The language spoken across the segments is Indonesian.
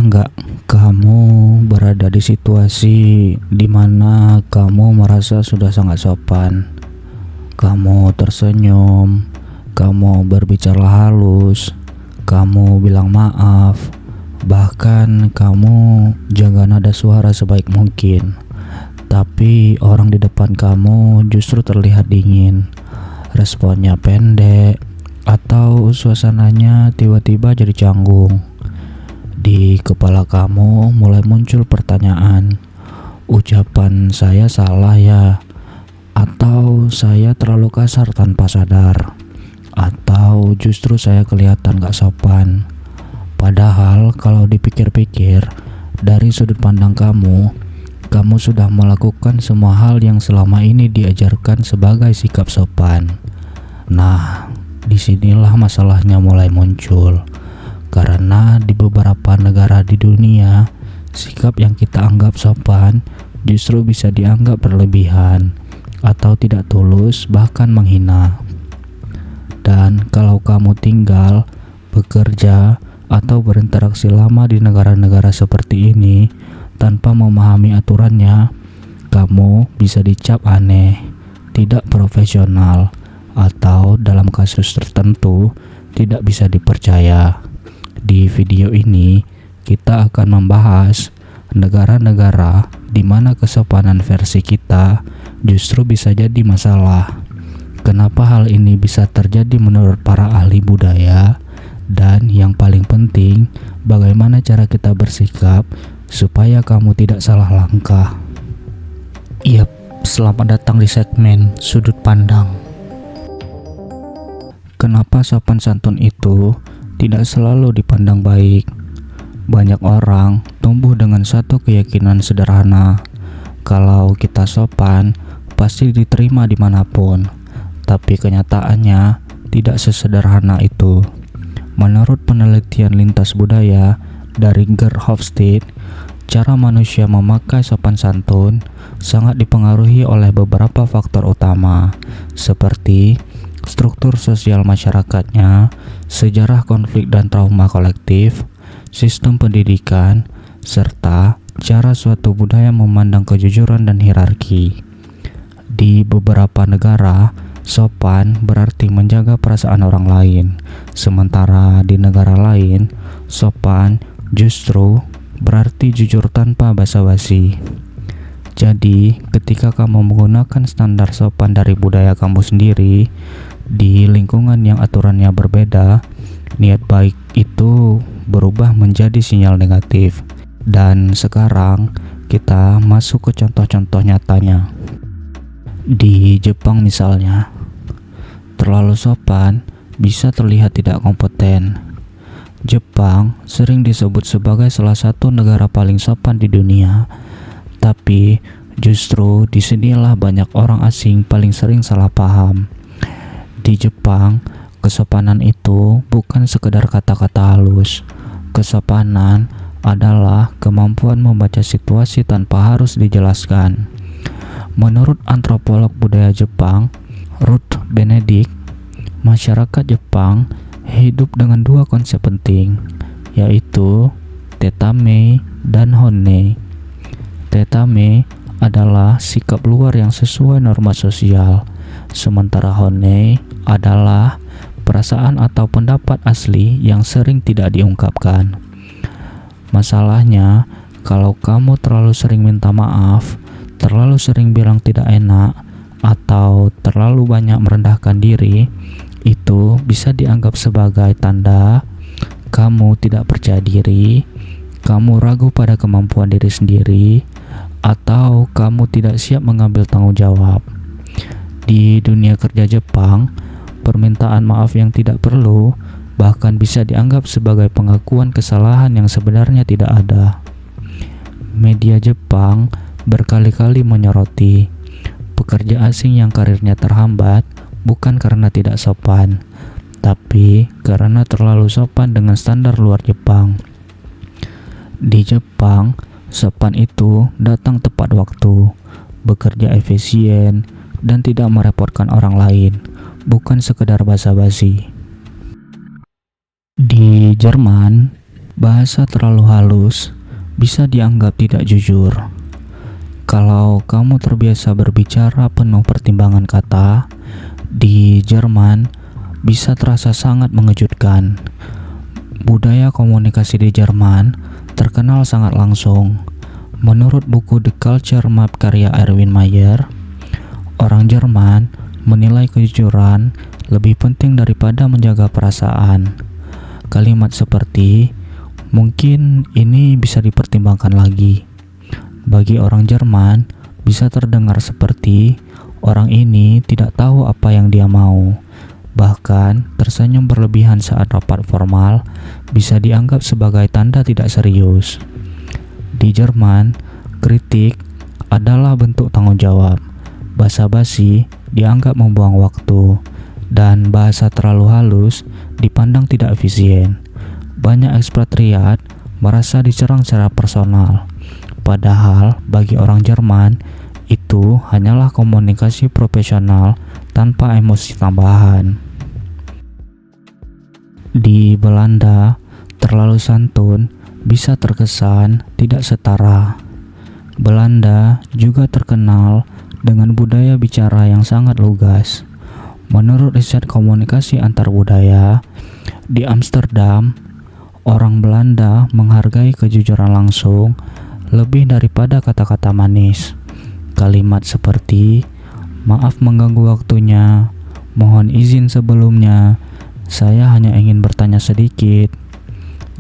nggak kamu berada di situasi di mana kamu merasa sudah sangat sopan? Kamu tersenyum, kamu berbicara halus, kamu bilang maaf, bahkan kamu jaga nada suara sebaik mungkin. Tapi orang di depan kamu justru terlihat dingin, responnya pendek, atau suasananya tiba-tiba jadi canggung. Di kepala kamu mulai muncul pertanyaan, ucapan saya salah ya? Atau saya terlalu kasar tanpa sadar? Atau justru saya kelihatan gak sopan? Padahal kalau dipikir-pikir, dari sudut pandang kamu sudah melakukan semua hal yang selama ini diajarkan sebagai sikap sopan. Nah, disinilah masalahnya mulai muncul. Karena di beberapa negara di dunia, sikap yang kita anggap sopan justru bisa dianggap berlebihan atau tidak tulus, bahkan menghina. Dan kalau kamu tinggal, bekerja, atau berinteraksi lama di negara-negara seperti ini tanpa memahami aturannya, kamu bisa dicap aneh, tidak profesional, atau dalam kasus tertentu tidak bisa dipercaya. Di video ini, kita akan membahas negara-negara di mana kesopanan versi kita justru bisa jadi masalah. Kenapa hal ini bisa terjadi menurut para ahli budaya? Dan yang paling penting, bagaimana cara kita bersikap supaya kamu tidak salah langkah. Selamat datang di segmen Sudut Pandang. Kenapa sopan santun itu tidak selalu dipandang baik? Banyak orang tumbuh dengan satu keyakinan sederhana, kalau kita sopan pasti diterima dimanapun. Tapi kenyataannya tidak sesederhana itu. Menurut penelitian lintas budaya dari Gerd Hofstede, cara manusia memakai sopan santun sangat dipengaruhi oleh beberapa faktor utama, seperti struktur sosial masyarakatnya, sejarah konflik dan trauma kolektif, sistem pendidikan, serta cara suatu budaya memandang kejujuran dan hierarki. Di beberapa negara, sopan berarti menjaga perasaan orang lain, sementara di negara lain, sopan justru berarti jujur tanpa basa-basi. Jadi, ketika kamu menggunakan standar sopan dari budaya kamu sendiri di lingkungan yang aturannya berbeda, niat baik itu berubah menjadi sinyal negatif. Dan sekarang kita masuk ke contoh-contoh nyatanya. Di Jepang misalnya, terlalu sopan bisa terlihat tidak kompeten. Jepang sering disebut sebagai salah satu negara paling sopan di dunia, tapi justru disinilah banyak orang asing paling sering salah paham. Di Jepang, kesopanan itu bukan sekedar kata-kata halus. Kesopanan adalah kemampuan membaca situasi tanpa harus dijelaskan. Menurut antropolog budaya Jepang, Ruth Benedict, masyarakat Jepang hidup dengan dua konsep penting, yaitu tetame dan honne. Tetame adalah sikap luar yang sesuai norma sosial, sementara honne adalah perasaan atau pendapat asli yang sering tidak diungkapkan. Masalahnya, kalau kamu terlalu sering minta maaf, terlalu sering bilang tidak enak, atau terlalu banyak merendahkan diri, itu bisa dianggap sebagai tanda kamu tidak percaya diri, kamu ragu pada kemampuan diri sendiri, atau kamu tidak siap mengambil tanggung jawab. Di dunia kerja Jepang, permintaan maaf yang tidak perlu bahkan bisa dianggap sebagai pengakuan kesalahan yang sebenarnya tidak ada. Media Jepang berkali-kali menyoroti pekerja asing yang karirnya terhambat bukan karena tidak sopan, tapi karena terlalu sopan dengan standar luar Jepang. Di Jepang, sopan itu datang tepat waktu, bekerja efisien, dan tidak merepotkan orang lain, bukan sekedar basa-basi. Di Jerman, Bahasa terlalu halus bisa dianggap tidak jujur. Kalau kamu terbiasa berbicara penuh pertimbangan kata, di Jerman bisa terasa sangat mengejutkan. Budaya komunikasi di Jerman terkenal sangat langsung. Menurut buku The Culture Map karya Erwin Mayer, orang Jerman menilai kejujuran lebih penting daripada menjaga perasaan. Kalimat seperti, "Mungkin ini bisa dipertimbangkan lagi," bagi orang Jerman bisa terdengar seperti orang ini tidak tahu apa yang dia mau. Bahkan, tersenyum berlebihan saat rapat formal bisa dianggap sebagai tanda tidak serius. Di Jerman, kritik adalah bentuk tanggung jawab. Basa-basi dianggap membuang waktu, dan bahasa terlalu halus dipandang tidak efisien. Banyak ekspatriat merasa diserang secara personal, padahal bagi orang Jerman itu hanyalah komunikasi profesional tanpa emosi tambahan. Di Belanda, terlalu santun bisa terkesan tidak setara. Belanda juga terkenal dengan budaya bicara yang sangat lugas. Menurut riset komunikasi antar budaya, di Amsterdam, orang Belanda menghargai kejujuran langsung lebih daripada kata-kata manis. Kalimat seperti, "Maaf mengganggu waktunya, mohon izin sebelumnya, saya hanya ingin bertanya sedikit,"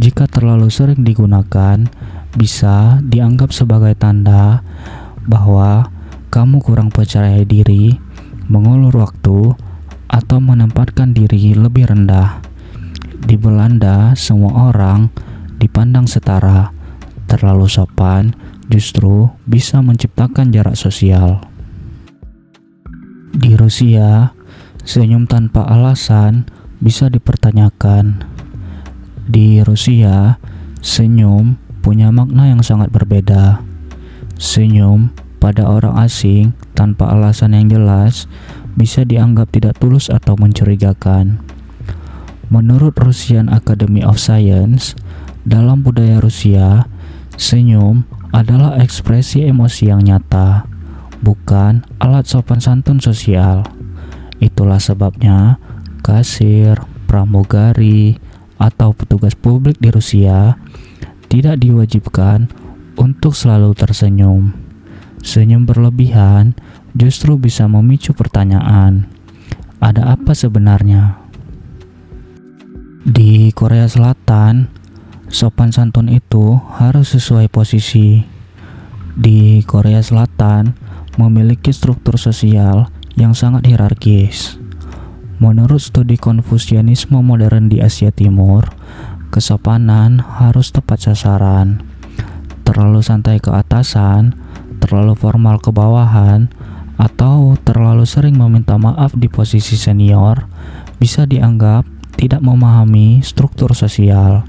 jika terlalu sering digunakan, bisa dianggap sebagai tanda bahwa kamu kurang percaya diri, mengulur waktu, atau menempatkan diri lebih rendah. Di Belanda, semua orang dipandang setara. Terlalu sopan justru bisa menciptakan jarak sosial. Di Rusia, senyum tanpa alasan bisa dipertanyakan. Di Rusia, senyum punya makna yang sangat berbeda. Senyum pada orang asing tanpa alasan yang jelas bisa dianggap tidak tulus atau mencurigakan. Menurut Russian Academy of Science, dalam budaya Rusia, senyum adalah ekspresi emosi yang nyata, bukan alat sopan santun sosial. Itulah sebabnya kasir, pramugari, atau petugas publik di Rusia tidak diwajibkan untuk selalu tersenyum. Senyum berlebihan justru bisa memicu pertanyaan, ada apa sebenarnya? Di Korea Selatan, sopan santun itu harus sesuai posisi. Di Korea Selatan memiliki struktur sosial yang sangat hierarkis. Menurut studi Konfusianisme modern di Asia Timur, kesopanan harus tepat sasaran. Terlalu santai ke atasan, terlalu formal ke bawahan, atau terlalu sering meminta maaf di posisi senior bisa dianggap tidak memahami struktur sosial.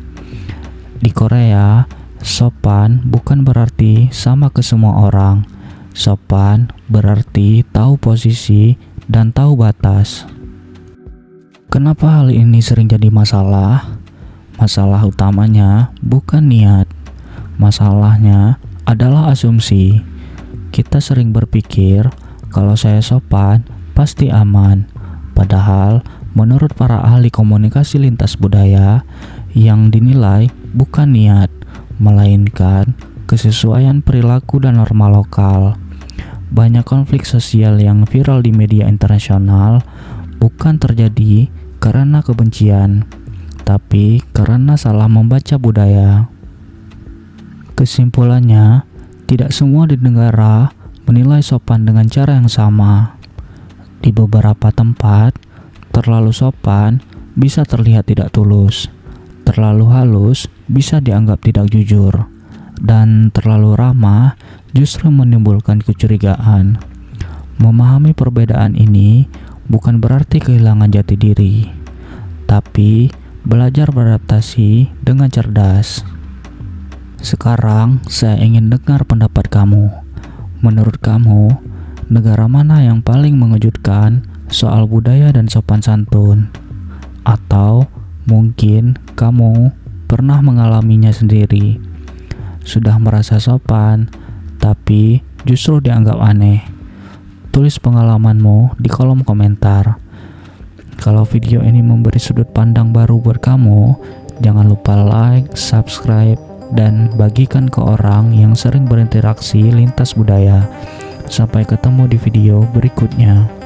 Di Korea, sopan bukan berarti sama ke semua orang. Sopan berarti tahu posisi dan tahu batas. Kenapa hal ini sering jadi masalah? Masalah utamanya bukan niat. Masalahnya adalah asumsi. Kita sering berpikir kalau saya sopan pasti aman. Padahal menurut para ahli komunikasi lintas budaya, yang dinilai bukan niat, melainkan kesesuaian perilaku dan norma lokal. Banyak konflik sosial yang viral di media internasional bukan terjadi karena kebencian, tapi karena salah membaca budaya. Kesimpulannya, tidak semua di negara menilai sopan dengan cara yang sama. Di beberapa tempat, terlalu sopan bisa terlihat tidak tulus, terlalu halus bisa dianggap tidak jujur, dan terlalu ramah justru menimbulkan kecurigaan. Memahami perbedaan ini bukan berarti kehilangan jati diri, tapi belajar beradaptasi dengan cerdas. Sekarang saya ingin dengar pendapat kamu. Menurut kamu, negara mana yang paling mengejutkan soal budaya dan sopan santun? Atau mungkin kamu pernah mengalaminya sendiri. Sudah merasa sopan, tapi justru dianggap aneh? Tulis pengalamanmu di kolom komentar. Kalau video ini memberi sudut pandang baru buat kamu, jangan lupa like, subscribe, dan bagikan ke orang yang sering berinteraksi lintas budaya. Sampai ketemu di video berikutnya.